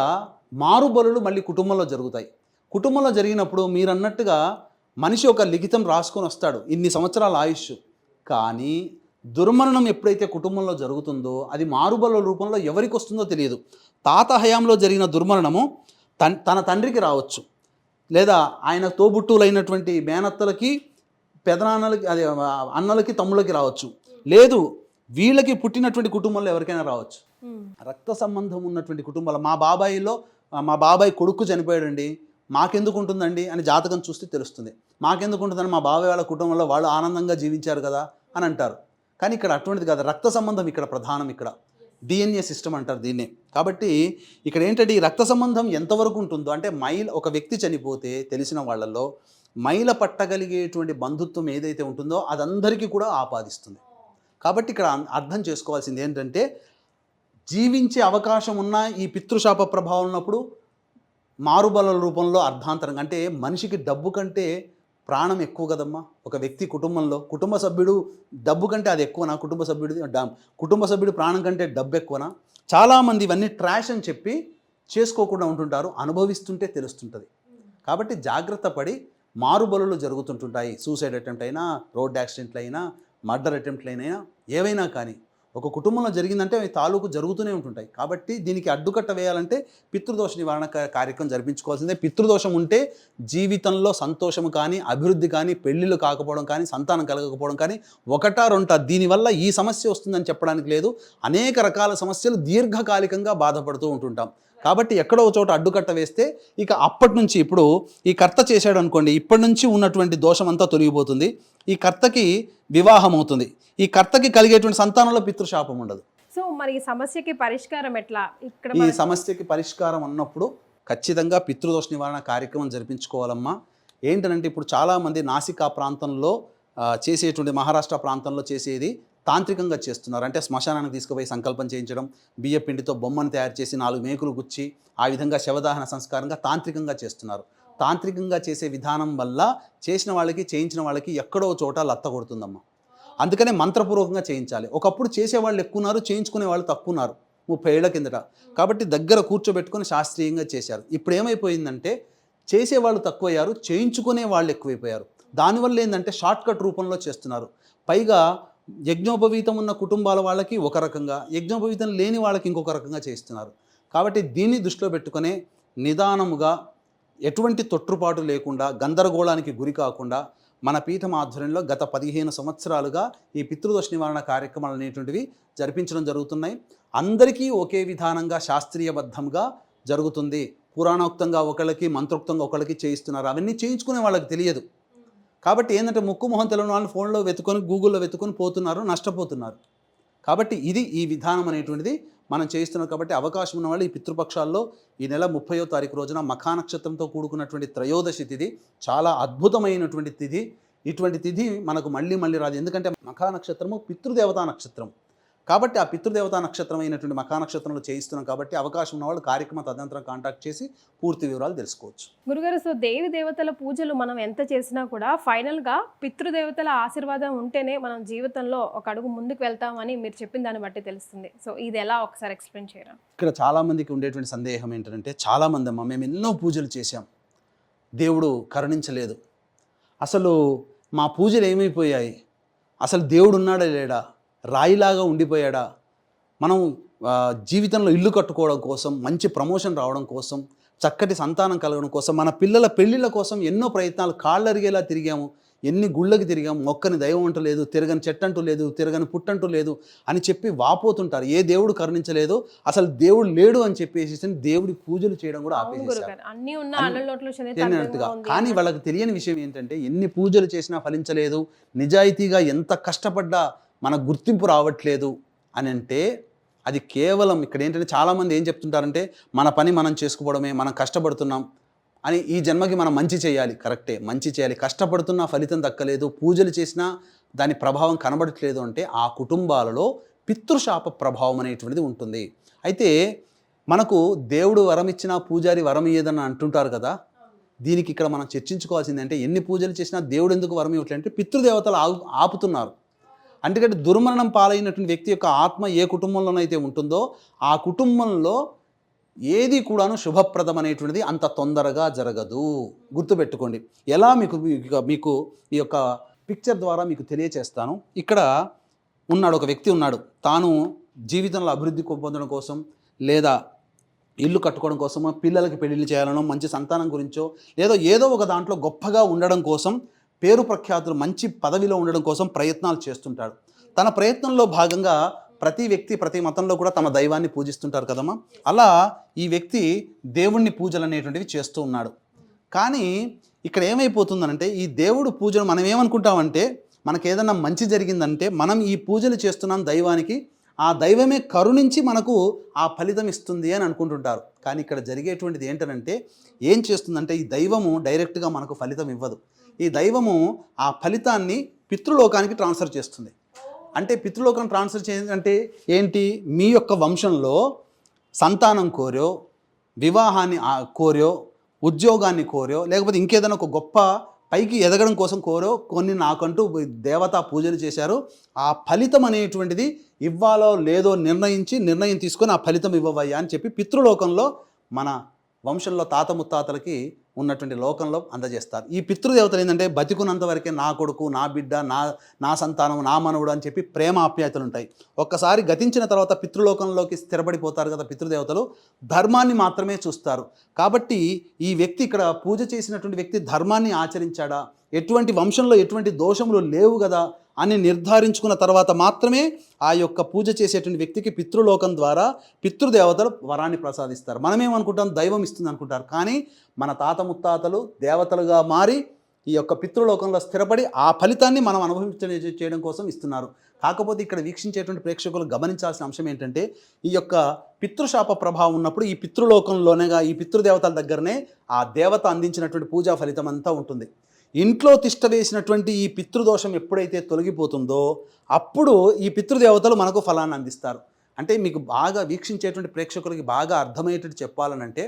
మారుబలులు మళ్ళీ కుటుంబంలో జరుగుతాయి. కుటుంబంలో జరిగినప్పుడు మీరు అన్నట్టుగా మనిషి ఒక లిఖితం రాసుకొని వస్తాడు, ఇన్ని సంవత్సరాల ఆయుష్. కానీ దుర్మరణం ఎప్పుడైతే కుటుంబంలో జరుగుతుందో అది మారుబల రూపంలో ఎవరికి వస్తుందో తెలియదు. తాత హయాంలో జరిగిన దుర్మరణము తన తండ్రికి రావచ్చు, లేదా ఆయన తోబుట్టువులైనటువంటి మేనత్తలకి, పెదనాన్నలకి, అది అన్నలకి, తమ్ముళ్ళకి రావచ్చు, లేదు వీళ్ళకి పుట్టినటువంటి కుటుంబంలో ఎవరికైనా రావచ్చు. రక్త సంబంధం ఉన్నటువంటి కుటుంబాలు, మా బాబాయ్ కొడుకు చనిపోయాడండి, మాకెందుకు ఉంటుందండి అని జాతకం చూస్తే తెలుస్తుంది. మాకెందుకు ఉంటుందని మా బాబాయ్ వాళ్ళ కుటుంబంలో వాళ్ళు ఆనందంగా జీవించారు కదా అని అంటారు. కానీ ఇక్కడ అటువంటిది కాదు, రక్త సంబంధం ఇక్కడ ప్రధానం. ఇక్కడ DNA సిస్టమ్ అంటారు దీన్నే. కాబట్టి ఇక్కడ ఏంటంటే ఈ రక్త సంబంధం ఎంతవరకు ఉంటుందో, అంటే ఒక వ్యక్తి చనిపోతే తెలిసిన వాళ్ళల్లో మైల పట్టగలిగేటువంటి బంధుత్వం ఏదైతే ఉంటుందో అదందరికీ కూడా ఆపాదిస్తుంది. కాబట్టి ఇక్కడ అర్థం చేసుకోవాల్సింది ఏంటంటే జీవించే అవకాశం ఉన్న ఈ పితృశాప ప్రభావం ఉన్నప్పుడు మారుబల రూపంలో అర్ధాంతరంగా, అంటే మనిషికి డబ్బు కంటే ప్రాణం ఎక్కువ కదమ్మా. ఒక వ్యక్తి కుటుంబంలో కుటుంబ సభ్యుడు డబ్బు కంటే అది ఎక్కువనా, కుటుంబ సభ్యుడు ప్రాణం కంటే డబ్బు ఎక్కువనా? చాలామంది ఇవన్నీ ట్రాష్ అని చెప్పి చేసుకోకుండా ఉంటుంటారు, అనుభవిస్తుంటే తెలుస్తుంటుంది. కాబట్టి జాగ్రత్త పడి మారుబలులు జరుగుతుంటుంటాయి. సూసైడ్ అటెంప్ట్ అయినా, రోడ్ యాక్సిడెంట్లు అయినా, మర్డర్ అటెంప్ట్లు అయినా, ఏవైనా కానీ ఒక కుటుంబంలో జరిగిందంటే అవి తాలూకు జరుగుతూనే ఉంటుంటాయి. కాబట్టి దీనికి అడ్డుకట్ట వేయాలంటే పితృదోష నివారణ కార్యక్రమం జరిపించుకోవాల్సిందే. పితృదోషం ఉంటే జీవితంలో సంతోషం కానీ, అభివృద్ధి కానీ, పెళ్ళిళ్ళు కాకపోవడం కానీ, సంతానం కలగకపోవడం కానీ ఒకటా రెండా దీనివల్ల ఈ సమస్య వస్తుందని చెప్పడానికి లేదు. అనేక రకాల సమస్యలు దీర్ఘకాలికంగా బాధపడుతూ ఉంటుంటాం. కాబట్టి ఎక్కడో ఒక చోట అడ్డుకట్ట వేస్తే ఇక అప్పటి నుంచి ఇప్పుడు ఈ కర్త చేశాడు అనుకోండి, ఇప్పటి నుంచి ఉన్నటువంటి దోషం అంతా తొలగిపోతుంది. ఈ కర్తకి వివాహం అవుతుంది. ఈ కర్తకి కలిగేటువంటి సంతానంలో పితృశాపం ఉండదు. సో మరి ఈ సమస్యకి పరిష్కారం ఎట్లా? ఇక్కడ ఈ సమస్యకి పరిష్కారం అన్నప్పుడు ఖచ్చితంగా పితృదోష నివారణ కార్యక్రమం జరిపించుకోవాలమ్మా. ఏంటంటే ఇప్పుడు చాలామంది నాసికా ప్రాంతంలో చేసేటువంటి, మహారాష్ట్ర ప్రాంతంలో చేసేది తాంత్రికంగా చేస్తున్నారు. అంటే శ్మశానానికి తీసుకుపోయి సంకల్పం చేయించడం, బియ్య పిండితో బొమ్మను తయారు చేసి 4 మేకులు గుచ్చి ఆ విధంగా శవదాహన సంస్కారంగా తాంత్రికంగా చేస్తున్నారు. తాంత్రికంగా చేసే విధానం వల్ల చేసిన వాళ్ళకి, చేయించిన వాళ్ళకి ఎక్కడో చోట లత్త కొడుతుందమ్మా. అందుకనే మంత్రపూర్వకంగా చేయించాలి. ఒకప్పుడు చేసేవాళ్ళు ఎక్కున్నారు, చేయించుకునే వాళ్ళు తక్కువన్నారు 30 ఏళ్ల కిందట. కాబట్టి దగ్గర కూర్చోబెట్టుకొని శాస్త్రీయంగా చేశారు. ఇప్పుడు ఏమైపోయిందంటే చేసేవాళ్ళు తక్కువయ్యారు, చేయించుకునే వాళ్ళు ఎక్కువైపోయారు. దానివల్ల ఏంటంటే షార్ట్కట్ రూపంలో చేస్తున్నారు. పైగా యజ్ఞోపవీతం ఉన్న కుటుంబాల వాళ్ళకి ఒక రకంగా, యజ్ఞోపవీతం లేని వాళ్ళకి ఇంకొక రకంగా చేస్తున్నారు. కాబట్టి దీన్ని దృష్టిలో పెట్టుకునే నిదానముగా, ఎటువంటి తొట్టుపాటు లేకుండా, గందరగోళానికి గురి కాకుండా మన పీఠం ఆధ్వర్యంలో గత 15 సంవత్సరాలుగా ఈ పితృదోష నివారణ కార్యక్రమాలు అనేటువంటివి జరిపించడం జరుగుతున్నాయి. అందరికీ ఒకే విధానంగా శాస్త్రీయబద్ధంగా జరుగుతుంది. పురాణోక్తంగా ఒకళ్ళకి, మంత్రోక్తంగా ఒకళ్ళకి చేయిస్తున్నారు. అవన్నీ చేయించుకునే వాళ్ళకి తెలియదు. కాబట్టి ఏంటంటే ముక్కు మొహం తెలియని వాళ్ళు ఫోన్లో వెతుకొని, గూగుల్లో వెతుకొని పోతున్నారు, నష్టపోతున్నారు. కాబట్టి ఇది ఈ విధానం అనేటువంటిది మనం చేయిస్తున్నాం. కాబట్టి అవకాశం ఉన్న వాళ్ళు ఈ పితృపక్షాల్లో ఈ నెల 30వ తారీఖు రోజున మఖా నక్షత్రంతో కూడుకున్నటువంటి త్రయోదశి తిథి చాలా అద్భుతమైనటువంటి తిథి. ఇటువంటి తిథి మనకు మళ్ళీ రాదు. ఎందుకంటే మఖా నక్షత్రము పితృదేవతా నక్షత్రం. కాబట్టి ఆ పితృదేవతా నక్షత్రం అయినటువంటి మఖా నక్షత్రంలో చేయిస్తున్నాం. కాబట్టి అవకాశం ఉన్న వాళ్ళు కార్యక్రమ తదనంతరం కాంటాక్ట్ చేసి పూర్తి వివరాలు తెలుసుకోవచ్చు. గురుగారు, సో దేవి దేవతల పూజలు మనం ఎంత చేసినా కూడా ఫైనల్గా పితృదేవతల ఆశీర్వాదం ఉంటేనే మనం జీవితంలో ఒక అడుగు ముందుకు వెళ్తామని మీరు చెప్పిన దాన్ని బట్టి తెలుస్తుంది. సో ఇది ఎలా ఒకసారి ఎక్స్ప్లెయిన్ చేయరా? ఇక్కడ చాలామందికి ఉండేటువంటి సందేహం ఏంటంటే, చాలామంది అమ్మ మేము ఎన్నో పూజలు చేశాం, దేవుడు కరుణించలేదు, అసలు మా పూజలు ఏమైపోయాయి, అసలు దేవుడు ఉన్నాడా లేడా, రాయిలాగా ఉండిపోయాడా, మనం జీవితంలో ఇల్లు కట్టుకోవడం కోసం, మంచి ప్రమోషన్ రావడం కోసం, చక్కటి సంతానం కలగడం కోసం, మన పిల్లల పెళ్ళిళ్ళ కోసం ఎన్నో ప్రయత్నాలు, కాళ్ళరిగేలా తిరిగాము, ఎన్ని గుళ్ళకి తిరిగాము, మొక్కని దైవం అంటూ లేదు, తిరగని చెట్టంటూ లేదు, తిరగని పుట్టంటూ లేదు అని చెప్పి వాపోతుంటారు. ఏ దేవుడు కరుణించలేదు, అసలు దేవుడు లేడు అని చెప్పేసి దేవుడి పూజలు చేయడం కూడా ఆపేసేసారు. కానీ వాళ్ళకి తెలియని విషయం ఏంటంటే, ఎన్ని పూజలు చేసినా ఫలించలేదు, నిజాయితీగా ఎంత కష్టపడ్డా మన గుర్తింపు రావట్లేదు అని అంటే అది కేవలం ఇక్కడ ఏంటంటే చాలామంది ఏం చెప్తుంటారంటే, మన పని మనం చేసుకోవడమే, మనం కష్టపడుతున్నాం అని, ఈ జన్మకి మనం మంచి చేయాలి. కరెక్టే, మంచి చేయాలి, కష్టపడుతున్నా ఫలితం దక్కలేదు, పూజలు చేసినా దాని ప్రభావం కనబడట్లేదు అంటే ఆ కుటుంబాలలో పితృశాప ప్రభావం అనేటువంటిది ఉంటుంది. అయితే మనకు దేవుడు వరం ఇచ్చినా పూజారి వరం ఇయ్యదని అంటుంటారు కదా. దీనికి ఇక్కడ మనం చర్చించుకోవాల్సింది అంటే, ఎన్ని పూజలు చేసినా దేవుడు ఎందుకు వరం ఇవ్వట్లేదంటే పితృదేవతలు ఆపుతున్నారు. అందుకంటే దుర్మరణం పాలైనటువంటి వ్యక్తి యొక్క ఆత్మ ఏ కుటుంబంలోనైతే ఉంటుందో ఆ కుటుంబంలో ఏది కూడాను శుభప్రదం అనేటువంటిది అంత తొందరగా జరగదు. గుర్తుపెట్టుకోండి. ఎలా మీకు ఈ యొక్క పిక్చర్ ద్వారా మీకు తెలియచేస్తాను. ఇక్కడ ఉన్నాడు, ఒక వ్యక్తి ఉన్నాడు, తాను జీవితంలో అభివృద్ధి పొందడం కోసం, లేదా ఇల్లు కట్టుకోవడం కోసమో, పిల్లలకి పెళ్లిళ్ళు చేయాలనో, మంచి సంతానం గురించో, ఏదో ఒక దాంట్లో గొప్పగా ఉండడం కోసం, పేరు ప్రఖ్యాతులు మంచి పదవిలో ఉండడం కోసం ప్రయత్నాలు చేస్తుంటాడు. తన ప్రయత్నంలో భాగంగా ప్రతి వ్యక్తి ప్రతి మతంలో కూడా తమ దైవాన్ని పూజిస్తుంటారు కదమ్మా. అలా ఈ వ్యక్తి దేవుణ్ణి పూజలు అనేటువంటివి చేస్తూ ఉన్నాడు. కానీ ఇక్కడ ఏమైపోతుందనంటే, ఈ దేవుడు పూజలు మనం ఏమనుకుంటామంటే, మనకు ఏదన్నా మంచి జరిగిందంటే మనం ఈ పూజలు చేస్తున్నాం దైవానికి, ఆ దైవమే కరుణించి మనకు ఆ ఫలితం ఇస్తుంది అని అనుకుంటుంటారు. కానీ ఇక్కడ జరిగేటువంటిది ఏంటంటే, ఏం చేస్తుందంటే ఈ దైవము డైరెక్ట్గా మనకు ఫలితం ఇవ్వదు. ఈ దైవము ఆ ఫలితాన్ని పితృలోకానికి ట్రాన్స్ఫర్ చేస్తుంది. అంటే పితృలోకం ట్రాన్స్ఫర్ చేయాలంటే ఏంటి, మీ యొక్క వంశంలో సంతానం కోరో, వివాహాన్ని కోరో, ఉద్యోగాన్ని కోరో, లేకపోతే ఇంకేదైనా ఒక గొప్ప పైకి ఎదగడం కోసం కోరో కొన్ని నాకంటూ దేవతా పూజలు చేశారు. ఆ ఫలితం అనేటువంటిది ఇవ్వాలో లేదో నిర్ణయం తీసుకొని ఆ ఫలితం ఇవ్వవయ్యా అని చెప్పి పితృలోకంలో మన వంశంలో తాత ముత్తాతలకి ఉన్నటువంటి లోకంలో అందజేస్తారు. ఈ పితృదేవతలు ఏంటంటే బతికున్నంత వరకే నా కొడుకు, నా బిడ్డ, నా సంతానం, నా మనవుడు అని చెప్పి ప్రేమ ఆప్యాయతలు ఉంటాయి. ఒక్కసారి గతించిన తర్వాత పితృలోకంలోకి స్థిరపడిపోతారు కదా పితృదేవతలు, ధర్మాన్ని మాత్రమే చూస్తారు. కాబట్టి ఈ వ్యక్తి ఇక్కడ పూజ చేసినటువంటి వ్యక్తి ధర్మాన్ని ఆచరించాడా, ఎటువంటి వంశంలో ఎటువంటి దోషములు లేవు కదా అని నిర్ధారించుకున్న తర్వాత మాత్రమే ఆ యొక్క పూజ చేసేటువంటి వ్యక్తికి పితృలోకం ద్వారా పితృదేవతలు వరాన్ని ప్రసాదిస్తారు. మనమేమనుకుంటాం, దైవం ఇస్తుంది అనుకుంటారు. కానీ మన తాత ముత్తాతలు దేవతలుగా మారి ఈ యొక్క పితృలోకంలో స్థిరపడి ఆ ఫలితాన్ని మనం చేయడం కోసం ఇస్తున్నారు. కాకపోతే ఇక్కడ వీక్షించేటువంటి ప్రేక్షకులు గమనించాల్సిన అంశం ఏంటంటే, ఈ యొక్క పితృశాప ప్రభావం ఉన్నప్పుడు ఈ పితృలోకంలోనేగా ఈ పితృదేవతల దగ్గరనే ఆ దేవత అందించినటువంటి పూజా ఫలితం అంతా ఉంటుంది. ఇంట్లో తిష్ట వేసినటువంటి ఈ పితృదోషం ఎప్పుడైతే తొలగిపోతుందో అప్పుడు ఈ పితృదేవతలు మనకు ఫలాన్ని అందిస్తారు. అంటే మీకు బాగా వీక్షించేటువంటి ప్రేక్షకులకి బాగా అర్థమయ్యేటట్టు చెప్పాలనంటే,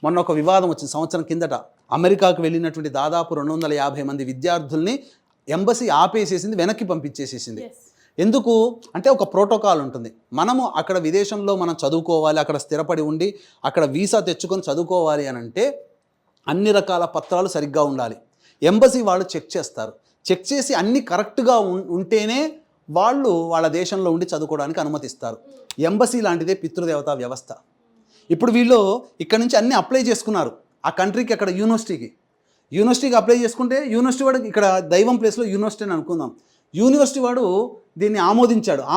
మొన్న ఒక వివాదం వచ్చింది సంవత్సరం కిందట. అమెరికాకు వెళ్ళినటువంటి దాదాపు 250 మంది విద్యార్థుల్ని ఎంబసీ ఆపేసేసింది, వెనక్కి పంపించేసేసింది. ఎందుకు అంటే ఒక ప్రోటోకాల్ ఉంటుంది. మనము అక్కడ విదేశంలో మనం చదువుకోవాలి, అక్కడ స్థిరపడి ఉండి అక్కడ వీసా తెచ్చుకొని చదువుకోవాలి అని అంటే అన్ని రకాల పత్రాలు సరిగ్గా ఉండాలి. ఎంబసీ వాళ్ళు చెక్ చేస్తారు. చెక్ చేసి అన్నీ కరెక్ట్గా ఉంటేనే వాళ్ళు వాళ్ళ దేశంలో ఉండి చదువుకోవడానికి అనుమతిస్తారు. ఎంబసీ లాంటిదే పితృదేవతా వ్యవస్థ. ఇప్పుడు వీళ్ళు ఇక్కడ నుంచి అన్నీ అప్లై చేసుకున్నారు ఆ కంట్రీకి, అక్కడ యూనివర్సిటీకి అప్లై చేసుకుంటే యూనివర్సిటీ వాడు ఇక్కడ దైవం ప్లేస్లో యూనివర్సిటీ అని అనుకుందాం. యూనివర్సిటీ వాడు దీన్ని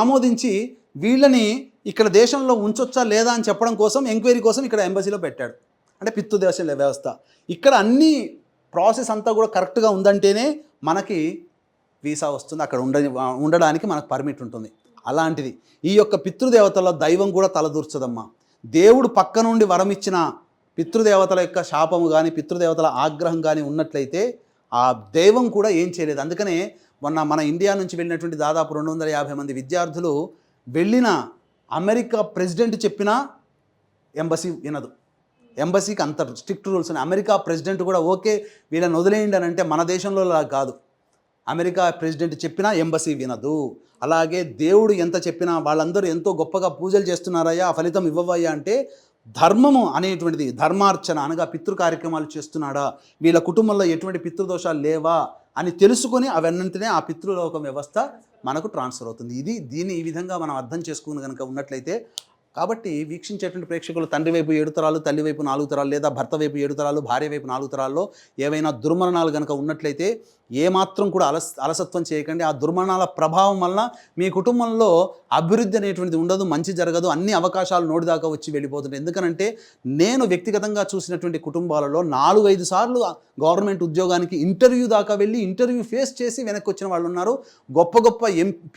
ఆమోదించి వీళ్ళని ఇక్కడ దేశంలో ఉంచొచ్చా లేదా అని చెప్పడం కోసం ఎంక్వైరీ కోసం ఇక్కడ ఎంబసీలో పెట్టాడు. అంటే పితృదేశ వ్యవస్థ. ఇక్కడ అన్నీ ప్రాసెస్ అంతా కూడా కరెక్ట్గా ఉందంటేనే మనకి వీసా వస్తుంది, అక్కడ ఉండడానికి మనకు పర్మిట్ ఉంటుంది. అలాంటిది ఈ యొక్క పితృదేవతల దైవం కూడా తలదూర్చదమ్మా. దేవుడు పక్క నుండి వరం ఇచ్చిన పితృదేవతల యొక్క శాపము కానీ పితృదేవతల ఆగ్రహం కానీ ఉన్నట్లయితే ఆ దైవం కూడా ఏం చేయలేదు. అందుకనే మన ఇండియా నుంచి వెళ్ళినటువంటి దాదాపు 250 మంది విద్యార్థులు వెళ్ళిన అమెరికా ప్రెసిడెంట్ చెప్పినా ఎంబసీ వినదు. ఎంబసీకి అంత స్ట్రిక్ట్ రూల్స్ ఉన్నాయి. అమెరికా ప్రెసిడెంట్ కూడా ఓకే వీళ్ళని వదిలేయండి అని అంటే మన దేశంలో అలా కాదు. అమెరికా ప్రెసిడెంట్ చెప్పినా ఎంబసీ వినదు. అలాగే దేవుడు ఎంత చెప్పినా వాళ్ళందరూ ఎంతో గొప్పగా పూజలు చేస్తున్నారయ్యా, ఆ ఫలితం ఇవ్వవయ్యా అంటే ధర్మము అనేటువంటిది, ధర్మార్చన అనగా పితృ కార్యక్రమాలు చేస్తున్నాడా, వీళ్ళ కుటుంబంలో ఎటువంటి పితృదోషాలు లేవా అని తెలుసుకొని అవన్నింటినే ఆ పితృలోకం వ్యవస్థ మనకు ట్రాన్స్ఫర్ అవుతుంది. దీన్ని ఈ విధంగా మనం అర్థం చేసుకుని కనుక ఉన్నట్లయితే, కాబట్టి వీక్షించేటువంటి ప్రేక్షకులు తండ్రి వైపు 7 తరాలు, తల్లి వైపు 4 తరాలు, లేదా భర్త వైపు 7 తరాలు, భార్య వైపు 4 తరాల్లో ఏవైనా దుర్మరణాలు కనుక ఉన్నట్లయితే ఏమాత్రం కూడా అలసత్వం చేయకండి. ఆ దుర్మరణాల ప్రభావం వల్ల మీ కుటుంబంలో అభివృద్ధి అనేటువంటిది ఉండదు, మంచి జరగదు, అన్ని అవకాశాలు నోటి దాకా వచ్చి వెళ్ళిపోతుంటాయి. ఎందుకనంటే నేను వ్యక్తిగతంగా చూసినటువంటి కుటుంబాలలో 4-5 సార్లు గవర్నమెంట్ ఉద్యోగానికి ఇంటర్వ్యూ దాకా వెళ్ళి ఇంటర్వ్యూ ఫేస్ చేసి వెనక్కి వచ్చిన వాళ్ళు ఉన్నారు. గొప్ప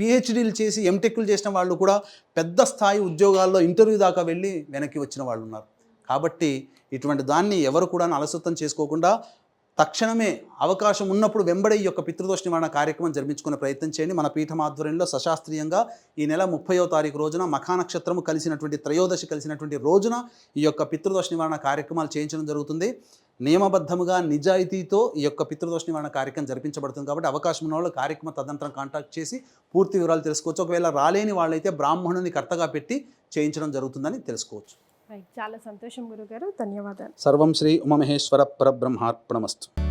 పిహెచ్డీలు చేసి ఎంటెక్లు చేసిన వాళ్ళు కూడా పెద్ద స్థాయి ఉద్యోగాల్లో ఇంటర్వ్యూ దాకా వెళ్ళి వెనక్కి వచ్చిన వాళ్ళు ఉన్నారు. కాబట్టి ఇటువంటి దాన్ని ఎవరు కూడా అలసత్వం చేసుకోకుండా తక్షణమే అవకాశం ఉన్నప్పుడు వెంబడే ఈ యొక్క పితృదోష నివారణ కార్యక్రమం జరిపించుకునే ప్రయత్నం చేయండి. మన పీఠం ఆధ్వర్యంలో సశాస్త్రీయంగా ఈ నెల 30వ తారీఖు రోజున మఖా నక్షత్రము కలిసినటువంటి త్రయోదశి కలిసినటువంటి రోజున ఈ యొక్క పితృదోష నివారణ కార్యక్రమాలు చేయించడం జరుగుతుంది. నియమబద్ధముగా నిజాయితీతో ఈ యొక్క పితృదోష నివారణ కార్యక్రమం జరిపించబడుతుంది. కాబట్టి అవకాశం ఉన్న వాళ్ళు కార్యక్రమం తదనంతరం కాంటాక్ట్ చేసి పూర్తి వివరాలు తెలుసుకోవచ్చు. ఒకవేళ రాలేని వాళ్ళైతే బ్రాహ్మణుని కర్తగా పెట్టి చేయించడం జరుగుతుందని తెలుసుకోవచ్చు. చాలా సంతోషం గురుగారు, ధన్యవాదాలు. సర్వం శ్రీ ఉమామహేశ్వర పరబ్రహ్మార్పణమస్తు.